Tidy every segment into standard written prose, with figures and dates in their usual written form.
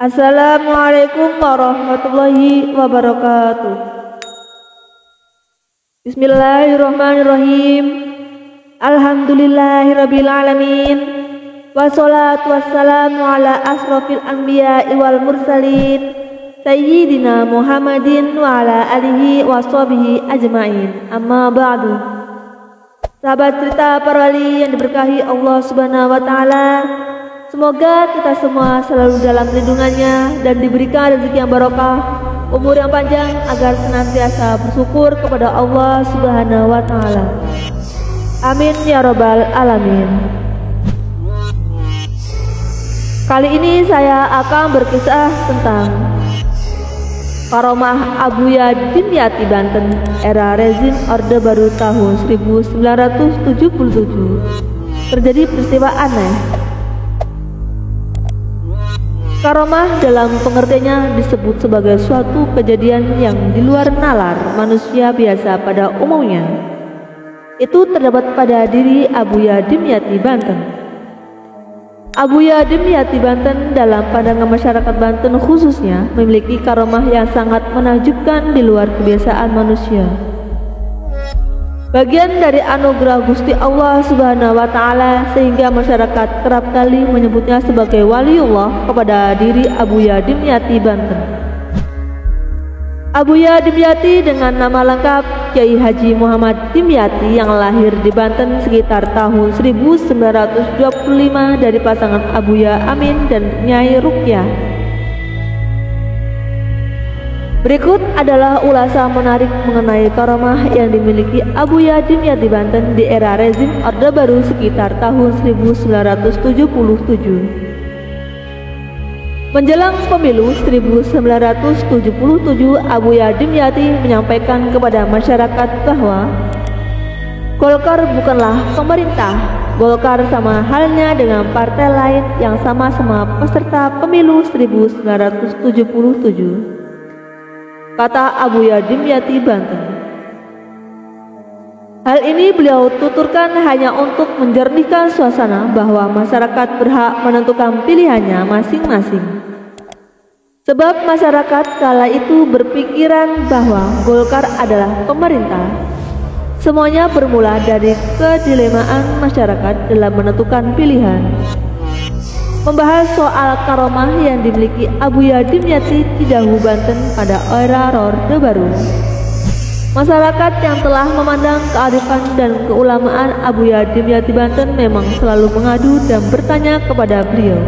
Assalamualaikum warahmatullahi wabarakatuh. Bismillahirrahmanirrahim. Alhamdulillahirabbil alamin. Wassalatu wassalamu ala asrofil anbiya'i wal mursalin Sayyidina Muhammadin wa ala alihi wa sahbihi ajma'in. Amma ba'du. Sahabat cerita para wali yang diberkahi Allah Subhanahu wa taala, semoga kita semua selalu dalam lindungannya dan diberikan rezeki yang barokah, umur yang panjang agar senantiasa bersyukur kepada Allah Subhanahu wa taala. Amin ya rabbal alamin. Kali ini saya akan berkisah tentang Karomah Abuya Dimyati Banten era rezim Orde Baru tahun 1977. Terjadi peristiwa aneh. Karomah dalam pengertiannya disebut sebagai suatu kejadian yang di luar nalar manusia biasa pada umumnya. Itu terdapat pada diri Abuya Dimyati Banten. Abuya Dimyati Banten dalam pandangan masyarakat Banten khususnya memiliki karomah yang sangat menakjubkan di luar kebiasaan manusia. Bagian dari anugerah Gusti Allah Subhanahu wa taala sehingga masyarakat kerap kali menyebutnya sebagai waliullah kepada diri Abuya Dimyati Banten. Abuya Dimyati dengan nama lengkap Kyai Haji Muhammad Dimyati yang lahir di Banten sekitar tahun 1925 dari pasangan Abuya Amin dan Nyai Rukyah. Berikut adalah ulasan menarik mengenai karomah yang dimiliki Abuya Dimyati Banten di era rezim Orde Baru sekitar tahun 1977. Menjelang pemilu 1977, Abuya Dimyati menyampaikan kepada masyarakat bahwa Golkar bukanlah pemerintah. Golkar sama halnya dengan partai lain yang sama-sama peserta pemilu 1977, kata Abuya Dimyati Banten. Hal ini beliau tuturkan hanya untuk menjernihkan suasana bahwa masyarakat berhak menentukan pilihannya masing-masing. Sebab masyarakat kala itu berpikiran bahwa Golkar adalah pemerintah. Semuanya bermula dari kedilemaan masyarakat dalam menentukan pilihan. Membahas soal karomah yang dimiliki Abuya Dimyati di Dahu Banten pada era Orde Baru. Masyarakat yang telah memandang kearifan dan keulamaan Abuya Dimyati Banten memang selalu mengadu dan bertanya kepada beliau.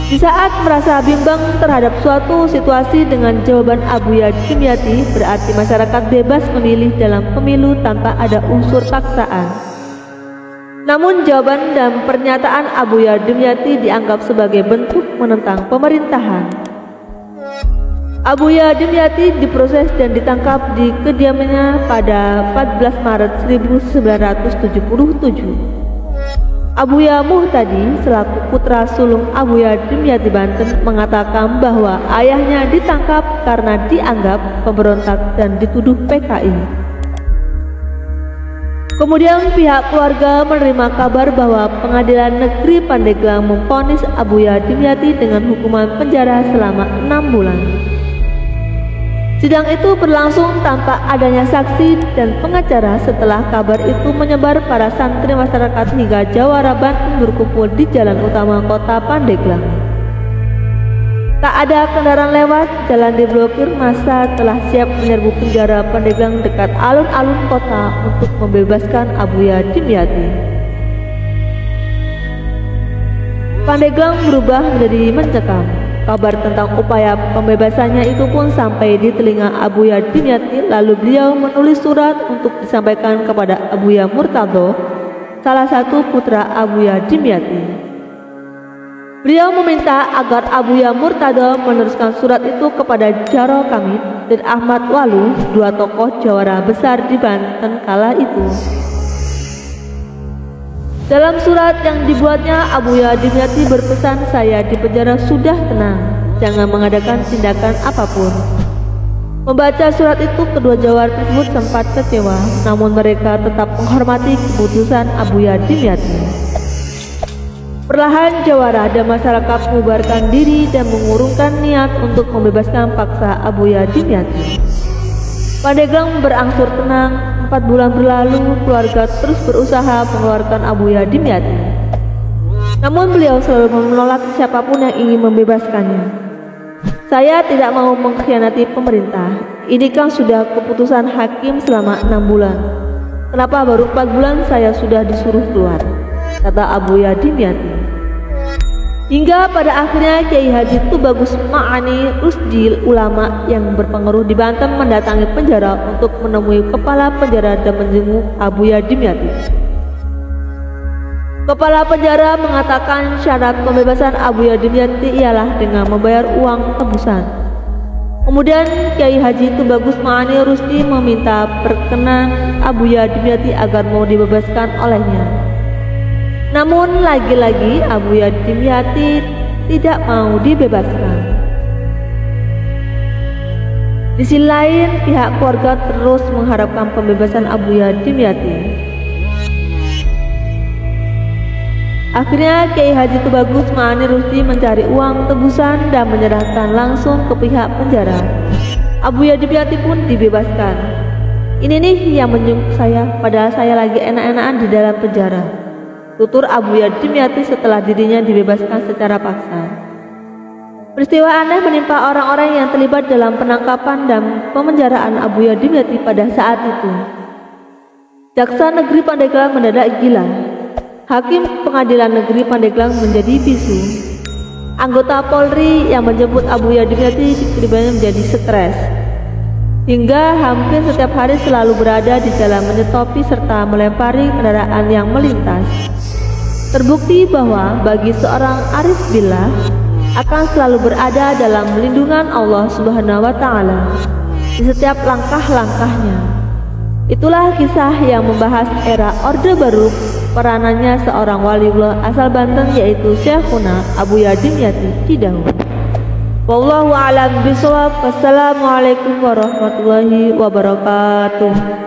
Di saat merasa bimbang terhadap suatu situasi dengan jawaban Abuya Dimyati, berarti masyarakat bebas memilih dalam pemilu tanpa ada unsur paksaan. Namun jawaban dan pernyataan Abuya Dimyati dianggap sebagai bentuk menentang pemerintahan. Abuya Dimyati diproses dan ditangkap di kediamannya pada 14 Maret 1977. Abuya Muhtadi selaku putra sulung Abuya Dimyati Banten mengatakan bahwa ayahnya ditangkap karena dianggap pemberontak dan dituduh PKI. Kemudian pihak keluarga menerima kabar bahwa Pengadilan Negeri Pandeglang memvonis Abuya Dimyati dengan hukuman penjara selama 6 bulan. Sidang itu berlangsung tanpa adanya saksi dan pengacara setelah kabar itu menyebar para santri masyarakat hingga jawara Banten berkumpul di jalan utama kota Pandeglang. Tak ada kendaraan lewat, jalan diblokir, massa telah siap menyerbu penjara Pandeglang dekat alun-alun kota untuk membebaskan Abuya Dimyati. Pandeglang berubah menjadi mencekam. Kabar tentang upaya pembebasannya itu pun sampai di telinga Abuya Dimyati, lalu beliau menulis surat untuk disampaikan kepada Abuya Murtado, salah satu putra Abuya Dimyati. Beliau meminta agar Abuya Murtado meneruskan surat itu kepada Jaro Kamit dan Ahmad Walu, dua tokoh jawara besar di Banten kala itu. Dalam surat yang dibuatnya, Abuya Dimyati berpesan, "Saya di penjara sudah tenang, jangan mengadakan tindakan apapun." Membaca surat itu, kedua jawara tersebut sempat kecewa, namun mereka tetap menghormati keputusan Abuya Dimyati. Perlahan jawara dan masyarakat mengubarkan diri dan mengurungkan niat untuk membebaskan paksa Abuya Dimyati. Pandeglang berangsur tenang. 4 bulan berlalu, keluarga terus berusaha mengeluarkan Abuya Dimyati. Namun beliau selalu menolak siapapun yang ingin membebaskannya. Saya tidak mau mengkhianati pemerintah. Ini kan sudah keputusan hakim selama 6 bulan. Kenapa baru 4 bulan saya sudah disuruh keluar? Kata Abuya Dimyati. Hingga pada akhirnya Kiai Haji Tubagus Ma'ani Rusdi, ulama yang berpengaruh di Banten, mendatangi penjara untuk menemui kepala penjara dan menjenguk Abuya Dimyati. Kepala penjara mengatakan syarat pembebasan Abuya Dimyati ialah dengan membayar uang tebusan. Kemudian Kiai Haji Tubagus Ma'ani Rusdi meminta perkenan Abuya Dimyati agar mau dibebaskan olehnya. Namun lagi-lagi Abuya Dimyati tidak mau dibebaskan. Di sisi lain, pihak keluarga terus mengharapkan pembebasan Abuya Dimyati. Akhirnya Kiai Haji Tubagus Ma'ani Rusdi mencari uang tebusan dan menyerahkan langsung ke pihak penjara. Abuya Dimyati pun dibebaskan. Ini nih yang menjenguk saya, padahal saya lagi enak-enakan di dalam penjara, tutur Abuya Dimyati setelah dirinya dibebaskan secara paksa. Peristiwa aneh menimpa orang-orang yang terlibat dalam penangkapan dan pemenjaraan Abuya Dimyati pada saat itu. Jaksa Negeri Pandeglang mendadak gila. Hakim Pengadilan Negeri Pandeglang menjadi bisu. Anggota Polri yang menjemput Abuya Dimyati pribadi menjadi stres. Hingga hampir setiap hari selalu berada di jalan menyetopi serta melempari kendaraan yang melintas. Terbukti bahwa bagi seorang arif billah akan selalu berada dalam lindungan Allah Subhanahu wa Ta'ala di setiap langkah-langkahnya. Itulah kisah yang membahas era Orde Baru, peranannya seorang waliullah asal Banten yaitu Syekhuna Abuya Dimyati Cidahu. Wallahu a'lam bishawab. Wassalamualaikum warahmatullahi wabarakatuh.